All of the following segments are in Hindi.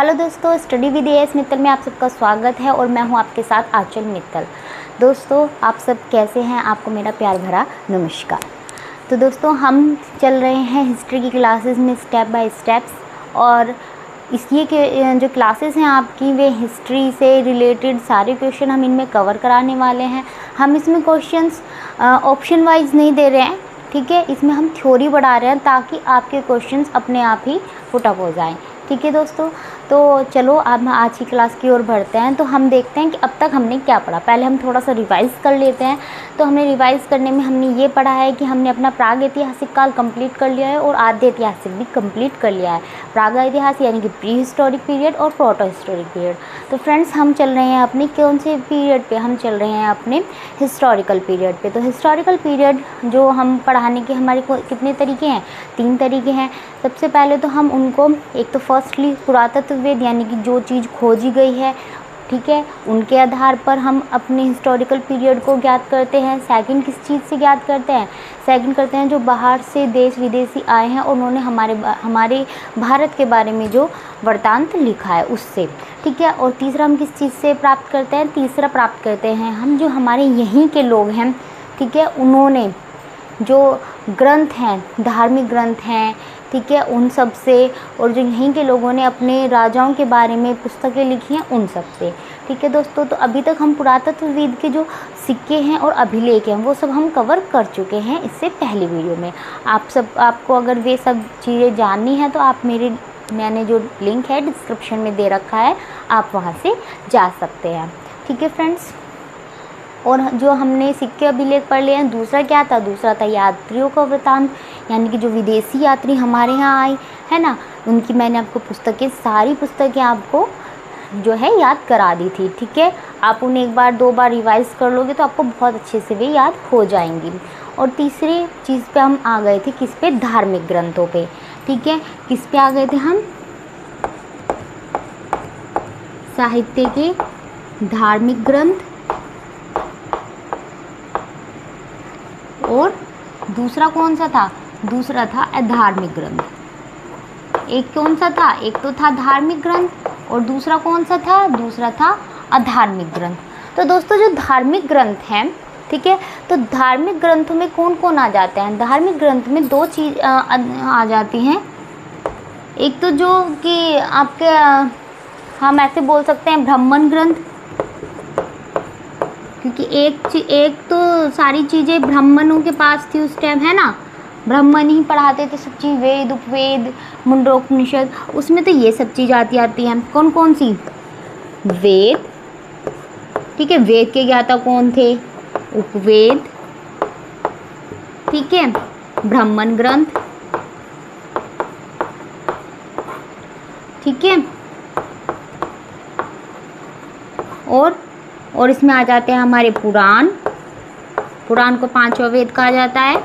हेलो दोस्तों, स्टडी विद एएस मित्तल में आप सबका स्वागत है और मैं हूं आपके साथ आंचल मित्तल। दोस्तों, आप सब कैसे हैं? आपको मेरा प्यार भरा नमस्कार। तो दोस्तों, हम चल रहे हैं हिस्ट्री की क्लासेस में स्टेप बाय स्टेप्स, और इसलिए के जो क्लासेस हैं आपकी वे हिस्ट्री से रिलेटेड सारे क्वेश्चन हम इनमें कवर कराने वाले हैं। हम इसमें क्वेश्चंस ऑप्शन वाइज नहीं दे रहे हैं, ठीक है। इसमें हम थ्योरी बढ़ा रहे हैं ताकि आपके क्वेश्चंस अपने आप ही पुटअप हो जाएं, ठीक है दोस्तों। तो चलो अब हम आज की क्लास की ओर बढ़ते हैं। तो हम देखते हैं कि अब तक हमने क्या पढ़ा। पहले हम थोड़ा सा रिवाइज़ कर लेते हैं। तो हमने रिवाइज़ करने में हमने ये पढ़ा है कि हमने अपना प्राग ऐतिहासिक काल कंप्लीट कर लिया है और आद्य ऐतिहासिक भी कंप्लीट कर लिया है। प्राग इतिहास यानी कि प्री हिस्टोरिक पीरियड और प्रोटो हिस्टोरिक पीरियड। तो फ्रेंड्स, हम चल रहे हैं अपने कौन से पीरियड पे? हम चल रहे हैं अपने हिस्टोरिकल पीरियड पे। तो हिस्टोरिकल पीरियड जो हम पढ़ाने के हमारे को कितने तरीके हैं? 3 तरीके हैं। सबसे पहले तो हम उनको, एक तो फर्स्टली पुरातत्ववेद यानी कि जो चीज़ खोजी गई है, ठीक है, उनके आधार पर हम अपने हिस्टोरिकल पीरियड को ज्ञात करते हैं। सेकंड किस चीज़ से ज्ञात करते हैं? सेकंड करते हैं जो बाहर से देश विदेशी आए हैं और उन्होंने हमारे भारत के बारे में जो वृत्तांत लिखा है उससे, ठीक है। और तीसरा हम किस चीज़ से प्राप्त करते हैं? तीसरा प्राप्त करते हैं हम जो हमारे यहीं के लोग हैं, ठीक है, उन्होंने जो ग्रंथ हैं, धार्मिक ग्रंथ हैं, ठीक है, उन सब से, और जो यहीं के लोगों ने अपने राजाओं के बारे में पुस्तकें लिखी हैं उन सब से, ठीक है दोस्तों। तो अभी तक हम पुरातत्वविद के जो सिक्के हैं और अभिलेख हैं वो सब हम कवर कर चुके हैं इससे पहली वीडियो में। आपको अगर वे सब चीज़ें जाननी है तो आप मैंने जो लिंक है डिस्क्रिप्शन में दे रखा है, आप वहाँ से जा सकते हैं, ठीक है फ्रेंड्स। और जो हमने सिक्के अभिलेख पढ़ लिए हैं, दूसरा क्या था? दूसरा था यात्रियों का वृत्तांत, यानी कि जो विदेशी यात्री हमारे यहाँ आए है ना, उनकी मैंने आपको सारी पुस्तकें आपको जो है याद करा दी थी, ठीक है। आप उन्हें 1 बार 2 बार रिवाइज़ कर लोगे तो आपको बहुत अच्छे से वे याद हो जाएंगी। और तीसरी चीज़ पे हम आ गए थे, किस पे? धार्मिक ग्रंथों पे, ठीक है। किस पे आ गए थे हम? साहित्य के धार्मिक ग्रंथ, और दूसरा कौन सा था? दूसरा था अधार्मिक ग्रंथ। एक कौन सा था? एक तो था धार्मिक ग्रंथ और दूसरा कौन सा था? दूसरा था अधार्मिक ग्रंथ। तो दोस्तों, जो धार्मिक ग्रंथ हैं, ठीक है, तो धार्मिक ग्रंथों में कौन कौन आ जाते हैं? धार्मिक ग्रंथ में 2 चीज़ आ जाती हैं। एक तो जो कि आपके हम ऐसे बोल सकते हैं ब्राह्मण ग्रंथ, क्योंकि एक तो सारी चीज़ें ब्राह्मणों के पास थी उस टाइम, है ना। ब्राह्मण ही पढ़ाते थे सब चीज़, वेद, उपवेद, मुंडकोपनिषद, उसमें तो ये सब चीज़ आती हैं। कौन कौन सी? वेद, ठीक है, वेद के ज्ञाता कौन थे? उपवेद, ठीक है, ब्राह्मण ग्रंथ, ठीक है, और इसमें आ जाते हैं हमारे पुराण को 5वां वेद कहा जाता है,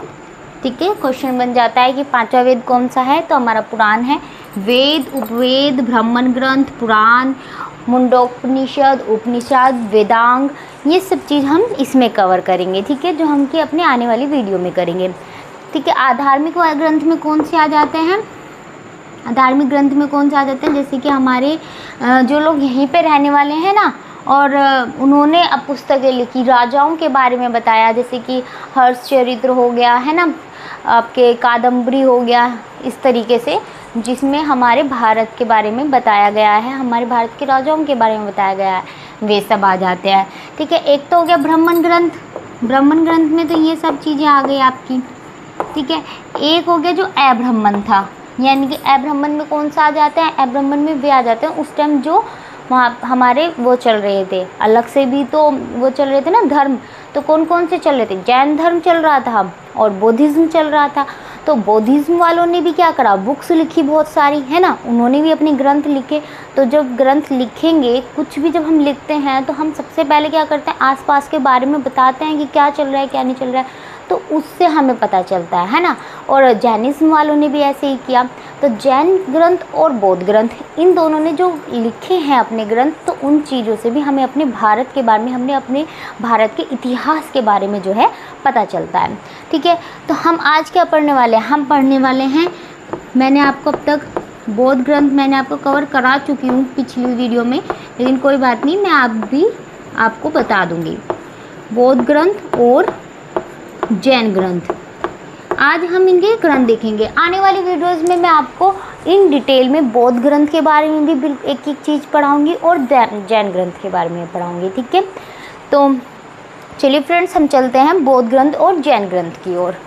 ठीक है। क्वेश्चन बन जाता है कि 5वां वेद कौन सा है? तो हमारा पुराण है। वेद, उपवेद, ब्राह्मण ग्रंथ, पुराण, मुंडकोपनिषद, उपनिषद, वेदांग, ये सब चीज़ हम इसमें कवर करेंगे, ठीक है, जो हम कि अपने आने वाली वीडियो में करेंगे, ठीक है। आधार्मिक ग्रंथ में कौन से आ जाते हैं? धार्मिक ग्रंथ में कौन से आ जाते हैं? जैसे कि हमारे जो लोग यहीं पे रहने वाले हैं ना, और उन्होंने अब पुस्तकें लिखी, राजाओं के बारे में बताया, जैसे कि हर्षचरित्र हो गया, है ना, आपके कादम्बरी हो गया, इस तरीके से, जिसमें हमारे भारत के बारे में बताया गया है, हमारे भारत के राजाओं के बारे में बताया गया है, वे सब आ जाते हैं, ठीक है। एक तो हो गया ब्राह्मण ग्रंथ। ब्राह्मण ग्रंथ में तो ये सब चीज़ें आ गई आपकी, ठीक है। एक हो गया जो अब्राह्मण था, यानी कि अब्राह्मण में कौन सा आ जाते हैं? अब्राह्मण में वे आ जाते हैं उस टाइम जो वहाँ हमारे वो चल रहे थे, अलग से भी तो वो चल रहे थे ना धर्म। तो कौन कौन से चल रहे थे? जैन धर्म चल रहा था और बौद्धिज्म चल रहा था। तो बौद्धिज्म वालों ने भी क्या करा? बुक्स लिखी बहुत सारी, है ना, उन्होंने भी अपने ग्रंथ लिखे। तो जब ग्रंथ लिखेंगे, कुछ भी जब हम लिखते हैं तो हम सबसे पहले क्या करते हैं? आसपास के बारे में बताते हैं कि क्या चल रहा है, क्या नहीं चल रहा है, तो उससे हमें पता चलता है ना। और जैनिज्म वालों ने भी ऐसे ही किया। तो जैन ग्रंथ और बौद्ध ग्रंथ, इन दोनों ने जो लिखे हैं अपने ग्रंथ, तो उन चीज़ों से भी हमें अपने भारत के बारे में, हमने अपने भारत के इतिहास के बारे में जो है पता चलता है, ठीक है। तो हम आज क्या पढ़ने वाले हैं? हम पढ़ने वाले हैं, मैंने आपको अब तक बौद्ध ग्रंथ मैंने आपको कवर करा चुकी हूँ पिछली वीडियो में, लेकिन कोई बात नहीं, मैं आपको बता दूँगी। बौद्ध ग्रंथ और जैन ग्रंथ, आज हम इनके ग्रंथ देखेंगे। आने वाली वीडियोस में मैं आपको इन डिटेल में बौद्ध ग्रंथ के बारे में भी एक एक चीज़ पढ़ाऊँगी और जैन ग्रंथ के बारे में पढ़ाऊँगी, ठीक है। तो चलिए फ्रेंड्स, हम चलते हैं बौद्ध ग्रंथ और जैन ग्रंथ की ओर।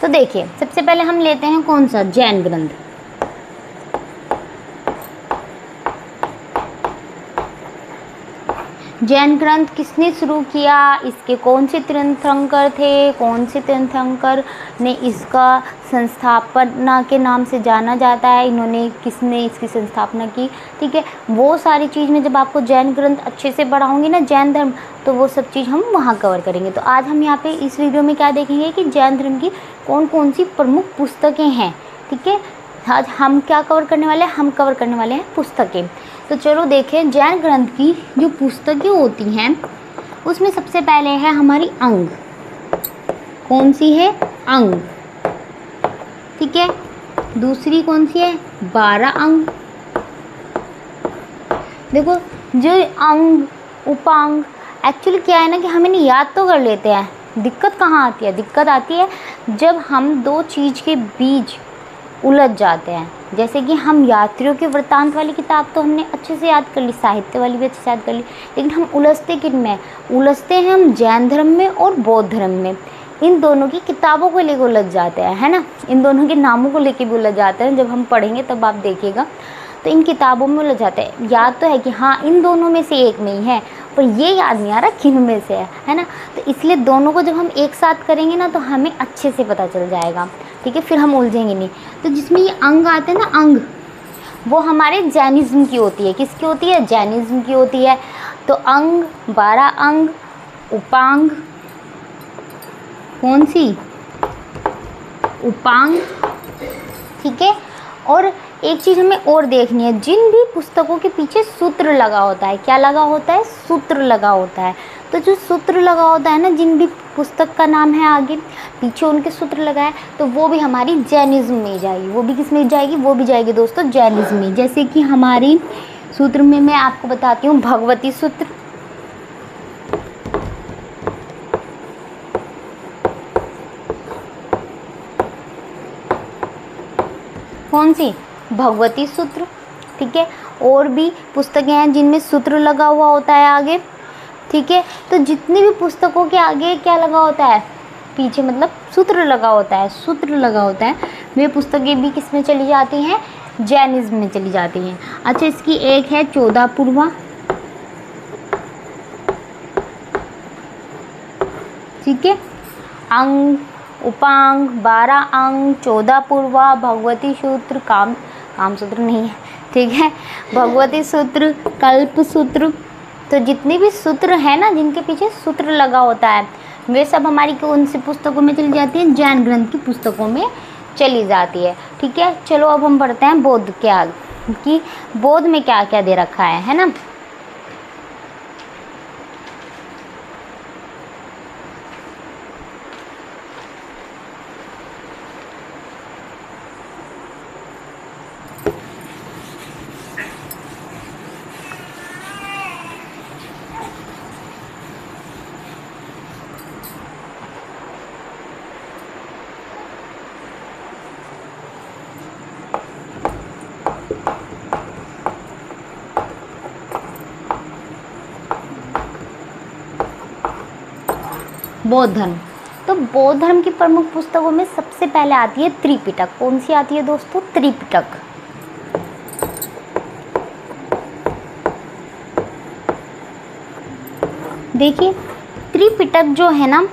तो देखिए, सबसे पहले हम लेते हैं कौन सा, जैन ग्रंथ। जैन ग्रंथ किसने शुरू किया, इसके कौन से तीर्थंकर थे, कौन से तीर्थंकर ने इसका संस्थापना के नाम से जाना जाता है, किसने इसकी संस्थापना की, ठीक है। वो सारी चीज़ में जब आपको जैन ग्रंथ अच्छे से पढ़ाऊंगी ना, जैन धर्म, तो वो सब चीज़ हम वहाँ कवर करेंगे। तो आज हम यहाँ पे इस वीडियो में क्या देखेंगे कि जैन धर्म की कौन कौन सी प्रमुख पुस्तकें हैं, ठीक है। आज हम क्या कवर करने वाले हैं, हम कवर करने वाले हैं पुस्तकें। तो चलो देखें, जैन ग्रंथ की जो पुस्तकें होती हैं उसमें सबसे पहले है हमारी अंग। कौन सी है, अंग, ठीक है। दूसरी कौन सी है, 12 अंग। देखो, जो अंग उपांग एक्चुअली क्या है ना कि हम इन्हें याद तो कर लेते हैं, दिक्कत कहाँ आती है, दिक्कत आती है जब हम दो चीज़ के बीच उलझ जाते हैं। जैसे कि हम यात्रियों के वृत्तांत वाली किताब तो हमने अच्छे से याद कर ली, साहित्य वाली भी अच्छे से याद कर ली, लेकिन हम उलझते किन में, उलझते हैं हम जैन धर्म में और बौद्ध धर्म में। इन दोनों की किताबों को लेकर उलझ जाते हैं, है ना, इन दोनों के नामों को लेकर भी उलझ जाते हैं। जब हम पढ़ेंगे तब आप देखिएगा, तो इन किताबों में उलझ जाते हैं। याद तो है कि हाँ इन दोनों में से एक में ही है, पर ये याद नहीं आ रहा किन में से है ना। तो इसलिए दोनों को जब हम एक साथ करेंगे ना, तो हमें अच्छे से पता चल जाएगा, ठीक है, फिर हम उलझेंगे नहीं। तो जिसमें ये अंग आते हैं ना, अंग, वो हमारे जैनिज़्म की होती है। किसकी होती है, जैनिज़्म की होती है। तो अंग, 12 अंग, उपांग, कौन सी, उपांग, ठीक है। और एक चीज़ हमें और देखनी है, जिन भी पुस्तकों के पीछे सूत्र लगा होता है, क्या लगा होता है, सूत्र लगा होता है। तो जो सूत्र लगा होता है ना, जिन भी पुस्तक का नाम है आगे पीछे उनके सूत्र लगा है, तो वो भी हमारी जैनिज़्म में जाएगी। वो भी किस में जाएगी, वो भी जाएगी दोस्तों जैनिज़्म में। जैसे कि हमारी सूत्र में मैं आपको बताती हूँ, भगवती सूत्र, कौन सी, भगवती सूत्र, ठीक है। और भी पुस्तकें हैं जिनमें सूत्र लगा हुआ होता है आगे, ठीक है। तो जितनी भी पुस्तकों के आगे क्या लगा होता है, पीछे मतलब सूत्र लगा होता है, सूत्र लगा होता है, वे पुस्तकें भी किस में चली जाती हैं, जैनिज़्म में चली जाती हैं। अच्छा, इसकी एक है 14 पूर्वा, ठीक है। अंग, उपांग, 12 अंग, 14 पूर्वा, भगवती सूत्र, काम सूत्र नहीं है, ठीक है, भगवती सूत्र, कल्प सूत्र। तो जितने भी सूत्र हैं ना, जिनके पीछे सूत्र लगा होता है, वे सब हमारी कौन सी पुस्तकों में चली जाती हैं, जैन ग्रंथ की पुस्तकों में चली जाती है, ठीक है। चलो अब हम पढ़ते हैं बौद्ध के आगे कि बौद्ध में क्या क्या दे रखा है ना। बौद्ध धर्म, तो बौद्ध धर्म की प्रमुख पुस्तकों में सबसे पहले आती है त्रिपिटक। कौन सी आती है दोस्तों, त्रिपिटक। देखिए, त्रिपिटक जो है ना,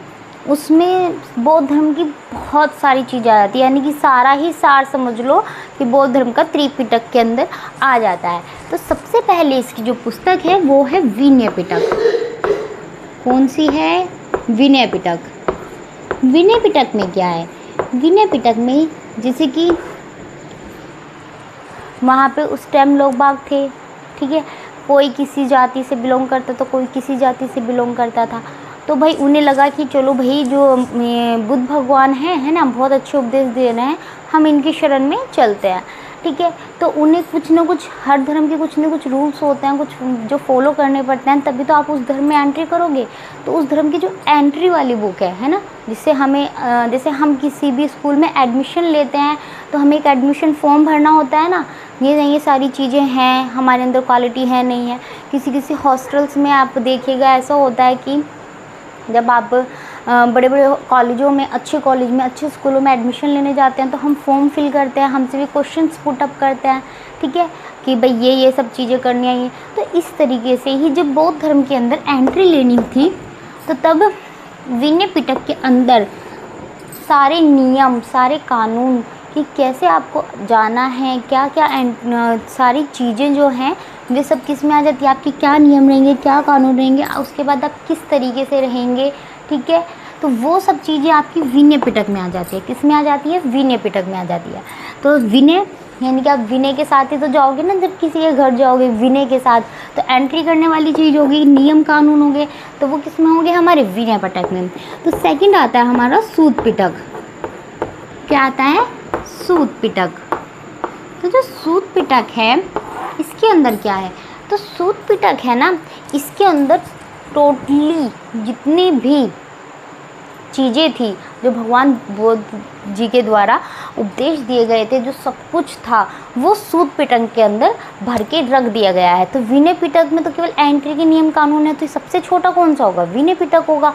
उसमें बौद्ध धर्म की बहुत सारी चीज़ें आ जाती है, यानी कि सारा ही सार समझ लो कि बौद्ध धर्म का त्रिपिटक के अंदर आ जाता है। तो सबसे पहले इसकी जो पुस्तक है वो है विनय पिटक। कौन सी है, विनय पिटक। विनय पिटक में क्या है, विनय पिटक में जैसे कि वहाँ पे उस टाइम लोग बाग थे, ठीक है, कोई किसी जाति से बिलोंग करता तो कोई किसी जाति से बिलोंग करता था। तो भाई उन्हें लगा कि चलो भाई जो बुद्ध भगवान है ना, बहुत अच्छे उपदेश दे रहे हैं, हम इनकी शरण में चलते हैं, ठीक है। तो उन्हें कुछ ना कुछ, हर धर्म के कुछ ना कुछ रूल्स होते हैं, कुछ जो फॉलो करने पड़ते हैं, तभी तो आप उस धर्म में एंट्री करोगे। तो उस धर्म की जो एंट्री वाली बुक है ना, जिससे हमें जैसे हम किसी भी स्कूल में एडमिशन लेते हैं तो हमें एक एडमिशन फॉर्म भरना होता है ना, ये सारी चीज़ें हैं, हमारे अंदर क्वालिटी है नहीं है। किसी हॉस्टल्स में आप देखिएगा ऐसा होता है कि जब आप बड़े बड़े कॉलेजों में, अच्छे कॉलेज में, अच्छे स्कूलों में एडमिशन लेने जाते हैं तो हम फॉर्म फिल करते हैं, हमसे भी क्वेश्चंस पुट अप करते हैं, ठीक है, कि भाई ये सब चीज़ें करनी है। तो इस तरीके से ही जब बौद्ध धर्म के अंदर एंट्री लेनी थी तो तब विनय पिटक के अंदर सारे नियम, सारे कानून कि कैसे आपको जाना है, क्या क्या सारी चीज़ें जो हैं वे सब किस में आ जाती है, आपके क्या नियम रहेंगे, क्या कानून रहेंगे, उसके बाद आप किस तरीके से रहेंगे, ठीक है। तो वो सब चीज़ें आपकी विनय पिटक में आ जाती है। किस में आ जाती है? विनय पिटक में आ जाती है। तो विनय यानी कि आप विनय के साथ ही तो जाओगे ना, जब किसी के घर जाओगे विनय के साथ, तो एंट्री करने वाली चीज़ होगी, नियम कानून होंगे, तो वो किस में होंगे? हमारे विनय पिटक में। तो सेकंड आता है हमारा सूत पिटक। क्या आता है? सूत पिटक। तो जो सूत पिटक है इसके अंदर क्या है? तो सूत पिटक है ना, इसके अंदर टोटली जितनी भी चीज़ें थी जो भगवान बुद्ध जी के द्वारा उपदेश दिए गए थे, जो सब कुछ था वो सूत पिटक के अंदर भर के रख दिया गया है। तो विनय पिटक में तो केवल एंट्री के नियम कानून है, तो सबसे छोटा कौन सा होगा? विनय पिटक होगा।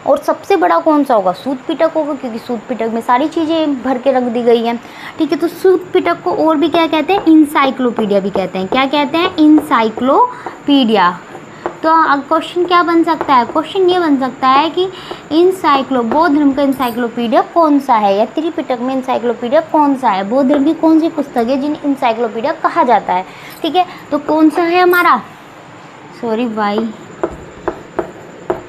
और सबसे बड़ा कौन सा होगा? सूत पिटक होगा, क्योंकि सूत पिटक में सारी चीज़ें भर के रख दी गई हैं, ठीक है। तो सूत पिटक को और भी क्या कहते हैं? इंसाइक्लोपीडिया भी कहते हैं। क्या कहते हैं? इंसाइक्लोपीडिया। तो अब क्वेश्चन क्या बन सकता है? क्वेश्चन ये बन सकता है कि बौद्ध धर्म का इंसाइक्लोपीडिया कौन सा है, या त्रिपिटक में इंसाइक्लोपीडिया कौन सा है? बौद्ध धर्म की कौन सी पुस्तक है जिन्हें इंसाइक्लोपीडिया कहा जाता है, ठीक है। तो कौन सा है हमारा? सॉरी भाई,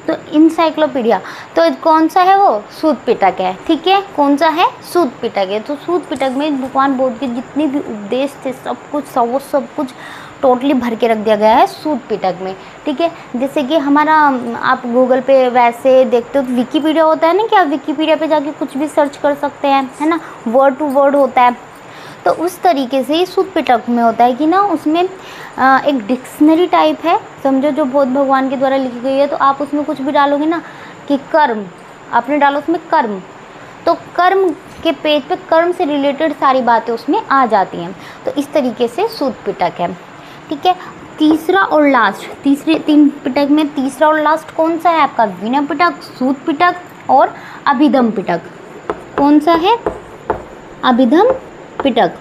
तो इंसाइक्लोपीडिया तो कौन सा है? वो सूत पिटक है, ठीक है। कौन सा है? सूत पिटक है। तो सूत पिटक में भगवान बुद्ध के जितने भी उपदेश थे सब कुछ टोटली भर के रख दिया गया है सूत पिटक में, ठीक है। जैसे कि हमारा आप गूगल पे वैसे देखते हो तो विकीपीडिया होता है ना, कि आप विकीपीडिया पे जाके कुछ भी सर्च कर सकते हैं, है ना, वर्ड टू वर्ड होता है। तो उस तरीके से ही सूत पिटक में होता है कि ना, उसमें एक डिक्शनरी टाइप है, समझो, जो बौद्ध भगवान के द्वारा लिखी गई है। तो आप उसमें कुछ भी डालोगे ना, कि कर्म, आपने डालो उसमें कर्म, तो कर्म के पेज पे कर्म से रिलेटेड सारी बातें उसमें आ जाती हैं। तो इस तरीके से सूत पिटक है, ठीक है। तीसरा और लास्ट, तीन पिटक में तीसरा और लास्ट कौन सा है आपका? विनय पिटक, सूत पिटक और अभिधम पिटक। कौन सा है? अभिधम पिटक।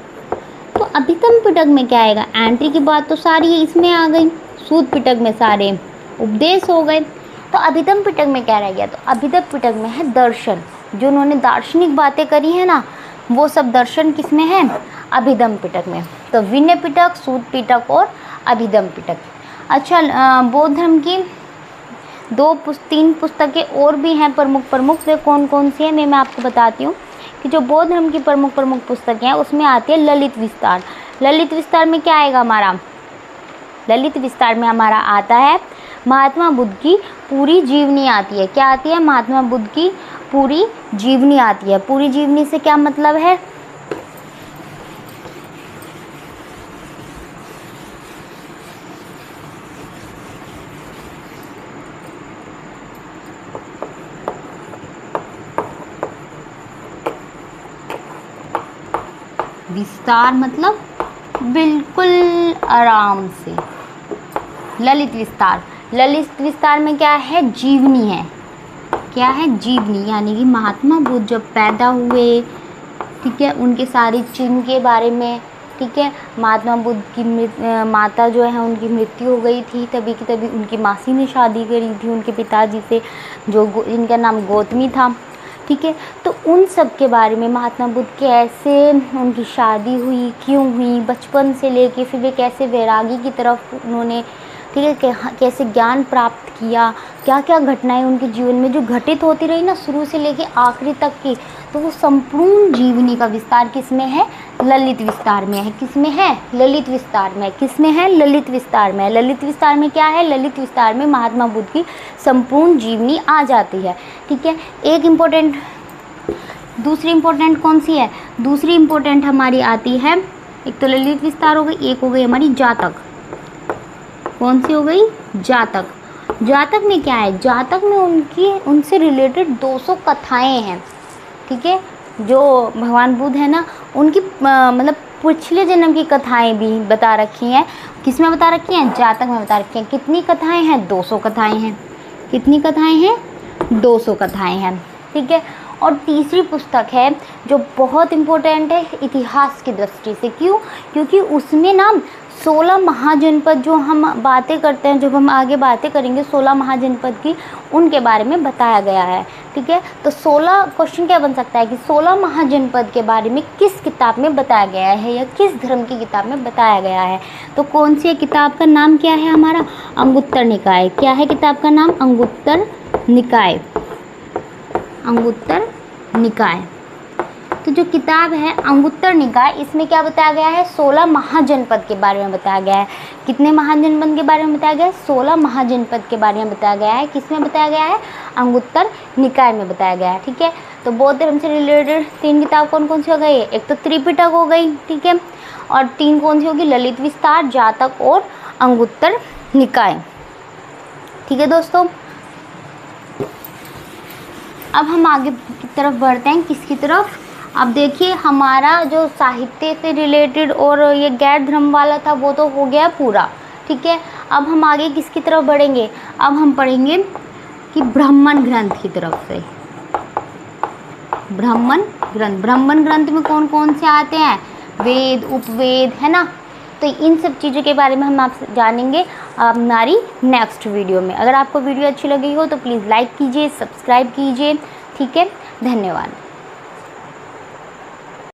तो अभिधम पिटक में क्या आएगा? एंट्री की बात तो सारी इसमें आ गई, सूत पिटक में सारे उपदेश हो गए। तो अभिधम पिटक में क्या रह गया? तो अभिधम पिटक में है दर्शन, जो उन्होंने दार्शनिक बातें करी है ना, वो सब दर्शन किस में है? अभिधम पिटक में। तो विनय पिटक, सूत पिटक और अभिधम पिटक। अच्छा, बौद्ध धर्म की 3 पुस्तकें और भी हैं प्रमुख, वे कौन कौन सी हैं मैं आपको बताती हूँ। कि जो बौद्ध धर्म की प्रमुख पुस्तकें हैं उसमें आती है ललित विस्तार। ललित विस्तार में क्या आएगा हमारा? ललित विस्तार में हमारा आता है महात्मा बुद्ध की पूरी जीवनी आती है। क्या आती है? महात्मा बुद्ध की पूरी जीवनी आती है। पूरी जीवनी से क्या मतलब है? विस्तार मतलब बिल्कुल आराम से। ललित विस्तार में क्या है? जीवनी है। क्या है? जीवनी, यानी कि महात्मा बुद्ध जब पैदा हुए, ठीक है, उनके सारे चिन्ह के बारे में, ठीक है। महात्मा बुद्ध की माता जो है उनकी मृत्यु हो गई थी, तभी की तभी उनकी मासी ने शादी करी थी उनके पिताजी से, जो इनका नाम गौतमी था, ठीक है। तो उन सब के बारे में, महात्मा बुद्ध कैसे उनकी शादी हुई, क्यों हुई, बचपन से लेके फिर वे कैसे वैरागी की तरफ उन्होंने ठीक है, कैसे ज्ञान प्राप्त किया, क्या क्या घटनाएं उनके जीवन में जो घटित होती रही ना शुरू से लेके आखिरी तक की, तो वो संपूर्ण जीवनी का विस्तार किसमें है, ललित विस्तार में है। किसमें है, ललित विस्तार में। किसमें है, ललित विस्तार में। ललित विस्तार में क्या है, ललित विस्तार में महात्मा बुद्ध की संपूर्ण जीवनी आ जाती है। ठीक है, एक इम्पोर्टेंट, दूसरी इम्पोर्टेंट कौन सी है, दूसरी इम्पोर्टेंट हमारी आती है, एक तो ललित विस्तार हो गई, एक हो गई हमारी जातक। कौन सी हो गई, जातक। जातक में क्या है, जातक में उनसे रिलेटेड 200 कथाएं हैं। ठीक है, जो भगवान बुद्ध है ना उनकी मतलब पिछले जन्म की कथाएं भी बता रखी हैं। किसमें बता रखी हैं, जातक में बता रखी हैं। कितनी कथाएं हैं, 200 कथाएं हैं। कितनी कथाएं हैं, 200 कथाएं हैं। ठीक है, और तीसरी पुस्तक है जो बहुत इम्पोर्टेंट है इतिहास की दृष्टि से। क्यों, क्योंकि उसमें ना 16 महाजनपद जो हम बातें करते हैं, जब हम आगे बातें करेंगे 16 महाजनपद की, उनके बारे में बताया गया है। ठीक है, तो 16 क्वेश्चन क्या बन सकता है कि 16 महाजनपद के बारे में किस किताब में बताया गया है या किस धर्म की किताब में बताया गया है। तो कौन सी किताब का नाम क्या है हमारा, अंगुत्तर निकाय। क्या है किताब का नाम, अंगुत्तर निकाय। अंगुत्तर निकाय। तो जो किताब है अंगुत्तर निकाय, इसमें क्या बताया गया है, 16 महाजनपद के बारे में बताया गया है। कितने महाजनपद के बारे में बताया गया है, 16 महाजनपद के बारे में बताया गया है। किसमें बताया गया है, अंगुत्तर निकाय में बताया गया है। ठीक है, तो बौद्ध धर्म से रिलेटेड 3 किताब कौन कौन सी हो गई, एक तो त्रिपिटक हो गई। ठीक है, और 3 कौन सी होगी, ललित विस्तार, जातक और अंगुत्तर निकाय। ठीक है दोस्तों, अब हम आगे की तरफ बढ़ते हैं। किसकी तरफ, अब देखिए हमारा जो साहित्य से रिलेटेड और ये गैर धर्म वाला था वो तो हो गया पूरा। ठीक है, अब हम आगे किसकी तरफ बढ़ेंगे, अब हम पढ़ेंगे कि ब्राह्मण ग्रंथ की तरफ से। ब्राह्मण ग्रंथ, ब्राह्मण ग्रंथ में कौन कौन से आते हैं, वेद, उपवेद, है ना। तो इन सब चीज़ों के बारे में हम आपसे जानेंगे हमारी नेक्स्ट वीडियो में। अगर आपको वीडियो अच्छी लगी हो तो प्लीज़ लाइक कीजिए, सब्सक्राइब कीजिए। ठीक है, धन्यवाद।